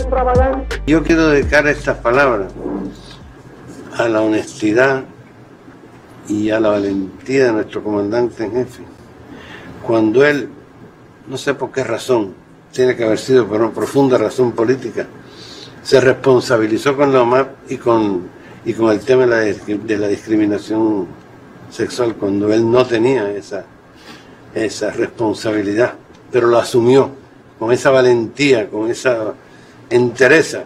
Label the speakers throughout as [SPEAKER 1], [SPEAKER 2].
[SPEAKER 1] extravagante.
[SPEAKER 2] Yo quiero dedicar estas palabras a la honestidad y a la valentía de nuestro comandante en jefe. Cuando él, no sé por qué razón, tiene que haber sido por una profunda razón política, se responsabilizó con la OMAP y con el tema de la discriminación sexual, cuando él no tenía esa responsabilidad, pero lo asumió con esa valentía, con esa entereza.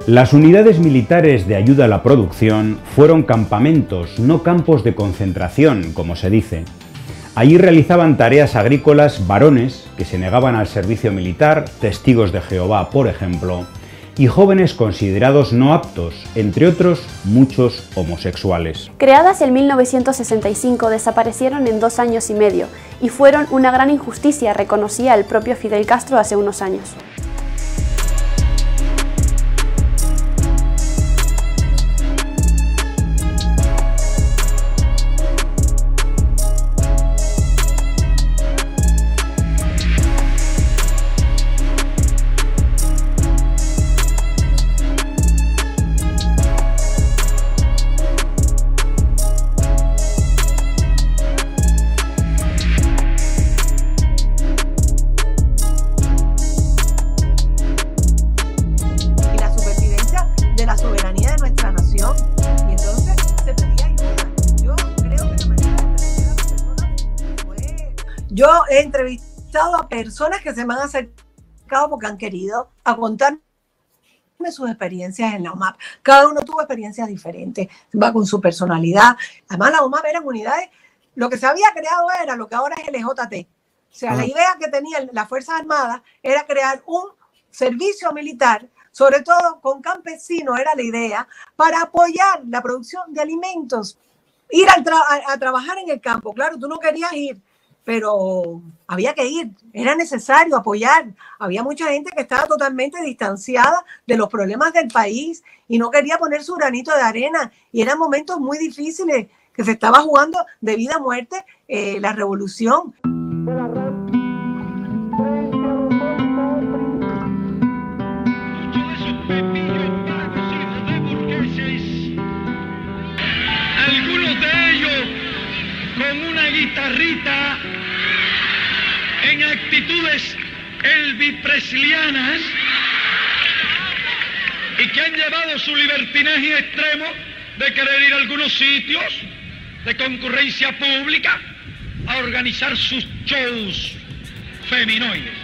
[SPEAKER 3] Las unidades militares de ayuda a la producción fueron campamentos, no campos de concentración, como se dice. Allí realizaban tareas agrícolas varones que se negaban al servicio militar, testigos de Jehová, por ejemplo, y jóvenes considerados no aptos, entre otros, muchos homosexuales.
[SPEAKER 4] Creadas en 1965, desaparecieron en 2 años y medio y fueron una gran injusticia, reconocía el propio Fidel Castro hace unos años.
[SPEAKER 5] Yo he entrevistado a personas que se me han acercado porque han querido a contarme sus experiencias en la OMAP. Cada uno tuvo experiencias diferentes, va con su personalidad. Además, la OMAP eran unidades, lo que se había creado era lo que ahora es el EJT. O sea, la idea que tenían las Fuerzas Armadas era crear un servicio militar, sobre todo con campesinos, era la idea, para apoyar la producción de alimentos. Ir a trabajar en el campo. Claro, tú no querías ir, pero había que ir, era necesario apoyar. Había mucha gente que estaba totalmente distanciada de los problemas del país y no quería poner su granito de arena, y eran momentos muy difíciles que se estaba jugando de vida a muerte la revolución.
[SPEAKER 6] Algunos de ellos con una guitarrita en actitudes elvis-preslianas y que han llevado su libertinaje extremo de querer ir a algunos sitios de concurrencia pública a organizar sus shows feminoides.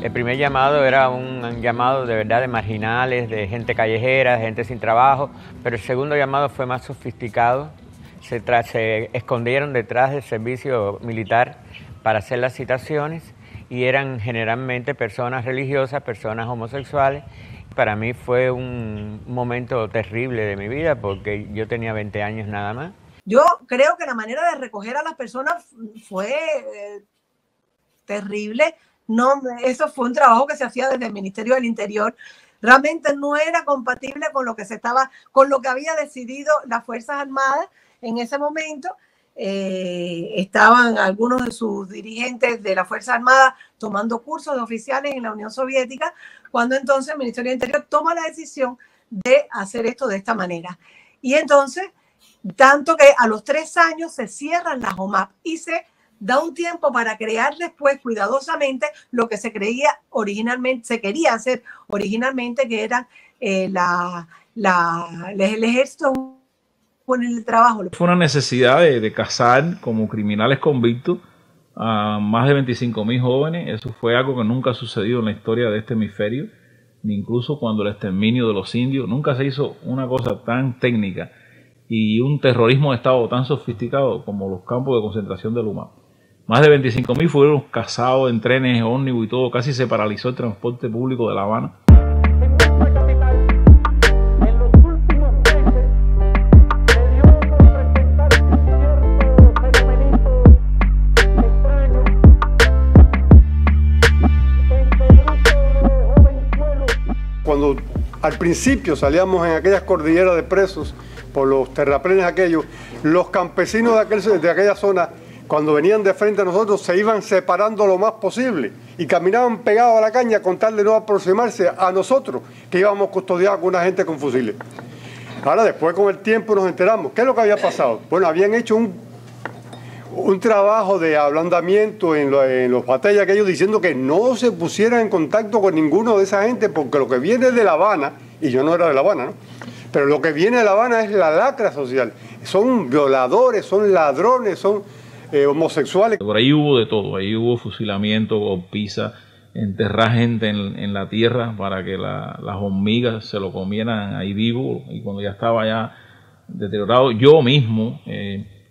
[SPEAKER 7] El primer llamado era un llamado de verdad de marginales, de gente callejera, de gente sin trabajo, pero el segundo llamado fue más sofisticado. Se escondieron detrás del servicio militar para hacer las citaciones y eran generalmente personas religiosas, personas homosexuales. Para mí fue un momento terrible de mi vida porque yo tenía 20 años nada más.
[SPEAKER 5] Yo creo que la manera de recoger a las personas fue terrible. No, eso fue un trabajo que se hacía desde el Ministerio del Interior. Realmente no era compatible con lo que había decidido las Fuerzas Armadas en ese momento. Estaban algunos de sus dirigentes de la Fuerza Armada tomando cursos de oficiales en la Unión Soviética, cuando entonces el Ministerio del Interior toma la decisión de hacer esto de esta manera. Y entonces, tanto que a los 3 años se cierran las OMAP y se da un tiempo para crear después cuidadosamente lo que se quería hacer originalmente, que era el ejército con el trabajo.
[SPEAKER 8] Fue una necesidad de cazar como criminales convictos a más de 25.000 jóvenes. Eso fue algo que nunca ha sucedido en la historia de este hemisferio, ni incluso cuando el exterminio de los indios. Nunca se hizo una cosa tan técnica y un terrorismo de Estado tan sofisticado como los campos de concentración de Luma. Más de 25.000 fueron cazados en trenes, ómnibus y todo. Casi se paralizó el transporte público de La Habana.
[SPEAKER 1] cuando al principio salíamos en aquellas cordilleras de presos, por los terraplenes aquellos, los campesinos de aquella zona, cuando venían de frente a nosotros, se iban separando lo más posible y caminaban pegados a la caña con tal de no aproximarse a nosotros, que íbamos custodiados con una gente con fusiles. Ahora, después con el tiempo nos enteramos. ¿Qué es lo que había pasado? Bueno, habían hecho un trabajo de ablandamiento en los batallas aquellos, diciendo que no se pusieran en contacto con ninguno de esa gente, porque lo que viene de La Habana, y yo no era de La Habana, ¿no? Pero lo que viene de La Habana es la lacra social. Son violadores, son ladrones, son homosexuales.
[SPEAKER 8] Por ahí hubo de todo, ahí hubo fusilamiento, golpiza, enterrar gente en la tierra para que las hormigas se lo comieran ahí vivo, y cuando ya estaba ya deteriorado, yo mismo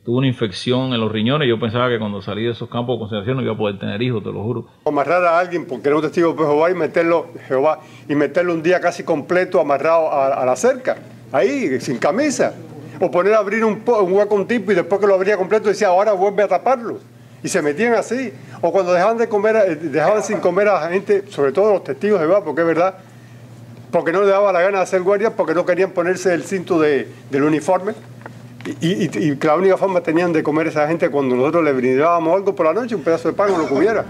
[SPEAKER 8] tuve una infección en los riñones. Yo pensaba que cuando salí de esos campos de concentración no iba a poder tener hijos, te lo juro.
[SPEAKER 1] Amarrar a alguien porque era un testigo de Jehová y meterlo un día casi completo amarrado a la cerca, ahí, sin camisa. O poner a abrir un hueco a un tipo y después que lo abría completo decía, ahora vuelve a taparlo. Y se metían así. O cuando dejaban sin comer a la gente, sobre todo los testigos de Jehová, porque es verdad, porque no les daba la gana de hacer guardias, porque no querían ponerse el cinto del uniforme. Y la única forma tenían de comer a esa gente cuando nosotros le brindábamos algo por la noche, un pedazo de pan o lo comiera.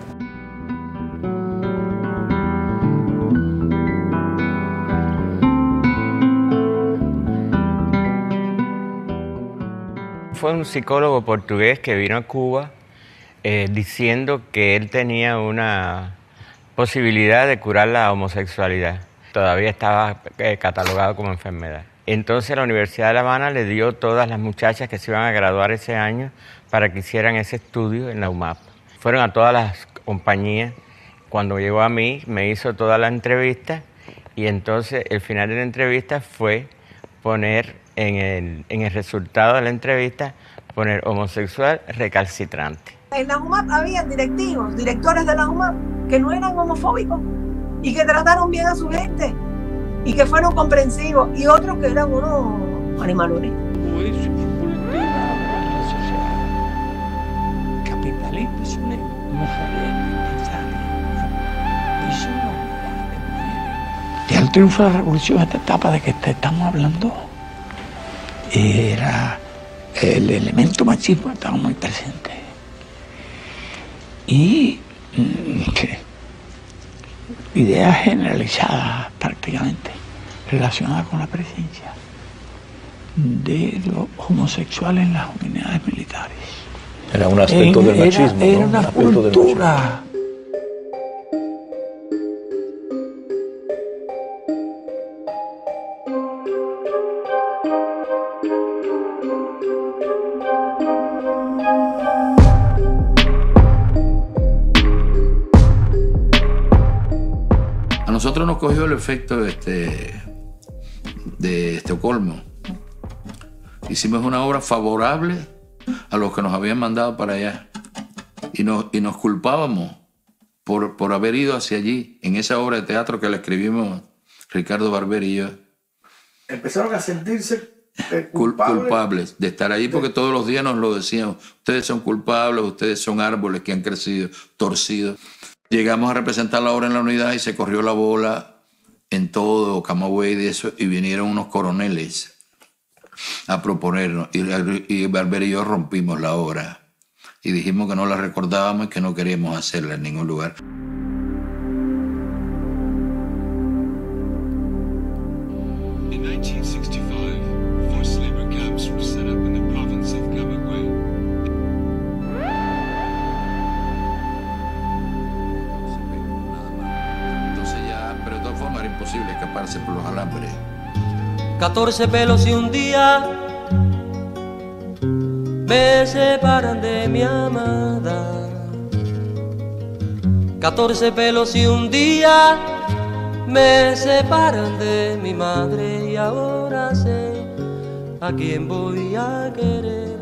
[SPEAKER 7] Fue un psicólogo portugués que vino a Cuba diciendo que él tenía una posibilidad de curar la homosexualidad. Todavía estaba catalogado como enfermedad. Entonces la Universidad de La Habana le dio todas las muchachas que se iban a graduar ese año para que hicieran ese estudio en la UMAP. Fueron a todas las compañías. Cuando llegó a mí, me hizo toda la entrevista y entonces el final de la entrevista fue poner en el resultado de la entrevista, poner homosexual recalcitrante.
[SPEAKER 5] En la UMAP habían directores de la UMAP que no eran homofóbicos y que trataron bien a su gente y que fueron comprensivos, y otros que eran unos animalones.
[SPEAKER 9] Ya el triunfo de la revolución, esta etapa de que estamos hablando, era el elemento machismo, estaba muy presente. Y ideas generalizadas prácticamente relacionadas con la presencia de los homosexuales en las unidades militares.
[SPEAKER 10] Era un aspecto del machismo,
[SPEAKER 9] era
[SPEAKER 10] ¿no?
[SPEAKER 9] una cultura.
[SPEAKER 11] A nosotros nos cogió el efecto de Estocolmo. Hicimos una obra favorable a los que nos habían mandado para allá y nos culpábamos por haber ido hacia allí, en esa obra de teatro que le escribimos Ricardo Barber y yo.
[SPEAKER 12] Empezaron a sentirse
[SPEAKER 11] culpables de estar allí, porque todos los días nos lo decían: ustedes son culpables, ustedes son árboles que han crecido torcidos. Llegamos a representar la obra en la unidad y se corrió la bola en todo Camagüey de eso, y vinieron unos coroneles a proponernos, y Barber y yo rompimos la obra y dijimos que no la recordábamos y que no queríamos hacerla en ningún lugar.
[SPEAKER 13] In 1965, forced labor camps were set up in the province of Camagüey.
[SPEAKER 11] Entonces ya, pero de todas formas era imposible escaparse por los alambres.
[SPEAKER 14] 14 pelos y un día me separan de mi amada. 14 pelos y un día me separan de mi madre, y ahora sé a quién voy a querer.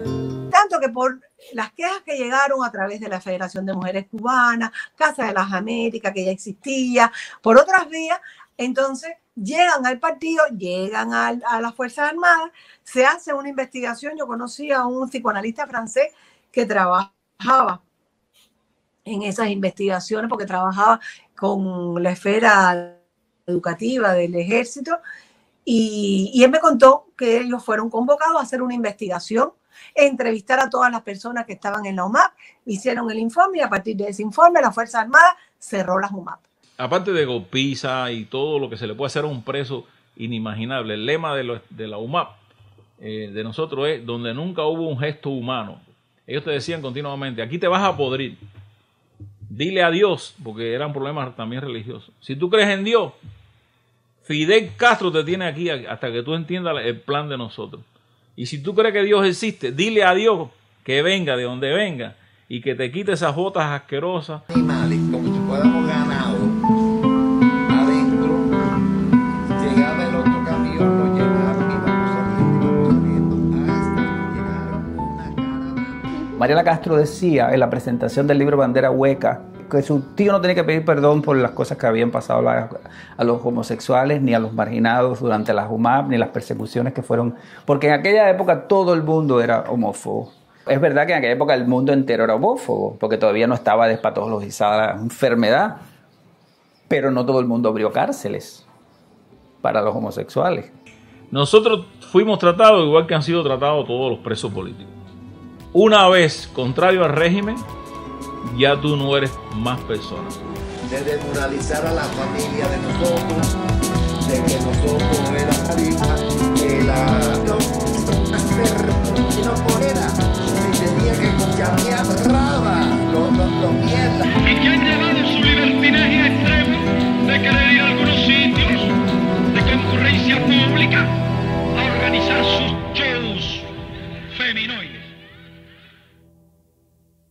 [SPEAKER 5] Tanto que por las quejas que llegaron a través de la Federación de Mujeres Cubanas, Casa de las Américas, que ya existía, por otras vías, entonces llegan al partido, llegan a las Fuerzas Armadas, se hace una investigación. Yo conocí a un psicoanalista francés que trabajaba en esas investigaciones, porque trabajaba con la esfera educativa del ejército, y él me contó que ellos fueron convocados a hacer una investigación, entrevistar a todas las personas que estaban en la UMAP, hicieron el informe y a partir de ese informe la Fuerza Armada cerró las UMAP.
[SPEAKER 8] Aparte de golpiza y todo lo que se le puede hacer a un preso inimaginable, el lema de la UMAP de nosotros es donde nunca hubo un gesto humano. Ellos te decían continuamente, aquí te vas a podrir, dile a Dios, porque eran problemas también religiosos. Si tú crees en Dios, Fidel Castro te tiene aquí hasta que tú entiendas el plan de nosotros. Y si tú crees que Dios existe, dile a Dios que venga de donde venga y que te quite esas botas asquerosas.
[SPEAKER 15] Animales, como si fuéramos ganado, adentro, llegaba el otro camión, lo llenaron y vamos saliendo, hasta llegar a una caravana.
[SPEAKER 16] Mariela Castro decía en la presentación del libro Bandera Hueca que su tío no tenía que pedir perdón por las cosas que habían pasado a los homosexuales, ni a los marginados durante las UMAP, ni las persecuciones que fueron, porque en aquella época todo el mundo era homófobo. Es verdad que en aquella época el mundo entero era homófobo, porque todavía no estaba despatologizada la enfermedad, pero no todo el mundo abrió cárceles para los homosexuales.
[SPEAKER 8] Nosotros fuimos tratados igual que han sido tratados todos los presos políticos. Una vez contrario al régimen, ya tú no eres más persona.
[SPEAKER 15] De desmoralizar a la familia de nosotros, de que nosotros éramos víctimas, que no era, si tenía que cambiar raba, los mierdas.
[SPEAKER 6] Y que han llevado su libertinaje extremo de querer ir a algunos sitios de concurrencia pública a organizar sus shows feminoides.